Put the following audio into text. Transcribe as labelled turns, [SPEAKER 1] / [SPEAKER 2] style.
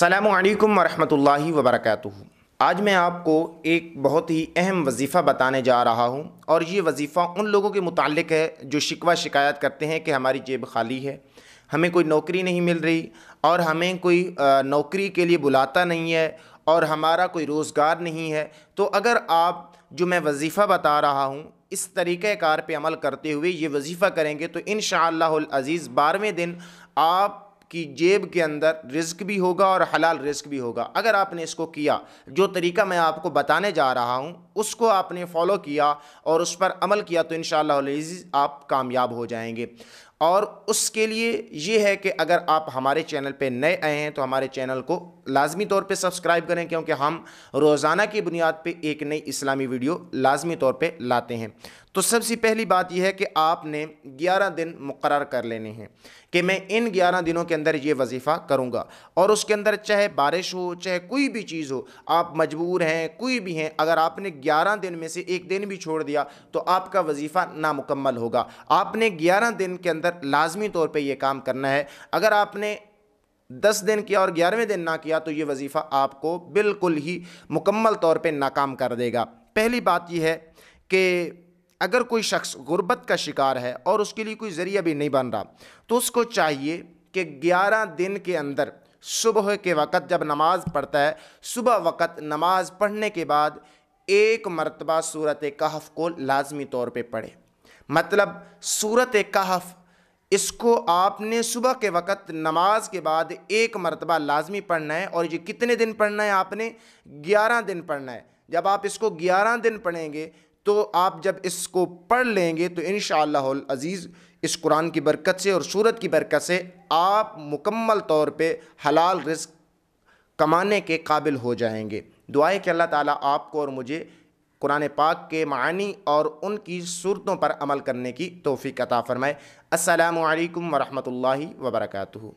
[SPEAKER 1] अस्सलामु अलैकुम वरहमतुल्लाहि वबरकातुहू। आज मैं आपको एक बहुत ही अहम वजीफ़ा बताने जा रहा हूँ और ये वजीफ़ा उन लोगों के मुताल्लिक़ है जो शिकवा शिकायत करते हैं कि हमारी जेब खाली है, हमें कोई नौकरी नहीं मिल रही और हमें कोई नौकरी के लिए बुलाता नहीं है और हमारा कोई रोज़गार नहीं है। तो अगर आप जो मैं वजीफ़ा बता रहा हूँ इस तरीक़ेकार पे अमल करते हुए ये वजीफ़ा करेंगे तो इंशाअल्लाहुल अज़ीज़ 12वें दिन आप कि जेब के अंदर रिज़्क भी होगा और हलाल रिज़्क भी होगा। अगर आपने इसको किया, जो तरीका मैं आपको बताने जा रहा हूँ उसको आपने फॉलो किया और उस पर अमल किया तो इंशाअल्लाह अज़ीज़ आप कामयाब हो जाएंगे। और उसके लिए ये है कि अगर आप हमारे चैनल पे नए आए हैं तो हमारे चैनल को लाजमी तौर पे सब्सक्राइब करें, क्योंकि हम रोज़ाना की बुनियाद पे एक नई इस्लामी वीडियो लाजमी तौर पे लाते हैं। तो सबसे पहली बात यह है कि आपने 11 दिन मुकर्रर कर लेने हैं कि मैं इन 11 दिनों के अंदर ये वजीफ़ा करूँगा और उसके अंदर चाहे बारिश हो चाहे कोई भी चीज़ हो, आप मजबूर हैं कोई भी हैं, अगर आपने 11 दिन में से एक दिन भी छोड़ दिया तो आपका वजीफ़ा नामुकम्मल होगा। आपने 11 दिन के अंदर लाजमी तौर पर यह काम करना है। अगर आपने 10 दिन किया और 11वें दिन ना किया तो ये वजीफ़ा आपको बिल्कुल ही मुकम्मल तौर पे नाकाम कर देगा। पहली बात यह है कि अगर कोई शख्स गुर्बत का शिकार है और उसके लिए कोई ज़रिया भी नहीं बन रहा तो उसको चाहिए कि 11 दिन के अंदर सुबह के वक़्त जब नमाज़ पढ़ता है, सुबह वक़्त नमाज़ पढ़ने के बाद एक मरतबा सूरत कहफ़ को लाजमी तौर पे पढ़े। मतलब सूरत कहफ़ इसको आपने सुबह के वक़्त नमाज के बाद एक मरतबा लाजमी पढ़ना है। और ये कितने दिन पढ़ना है? आपने 11 दिन पढ़ना है। जब आप इसको 11 दिन पढ़ेंगे तो आप जब इसको पढ़ लेंगे तो इंशाअल्लाहुल अज़ीज़ इस कुरान की बरकत से और सूरत की बरकत से आप मुकम्मल तौर पे हलाल रिज़्क कमाने के काबिल हो जाएंगे। दुआ है कि अल्लाह ताला आपको और मुझे कुरान पाक के मानी और उनकी सूरतों पर अमल करने की तौफ़ीक़ अता फ़रमाए। अस्सलामु अलैकुम वरहमतुल्लाहि वबरकातुहू।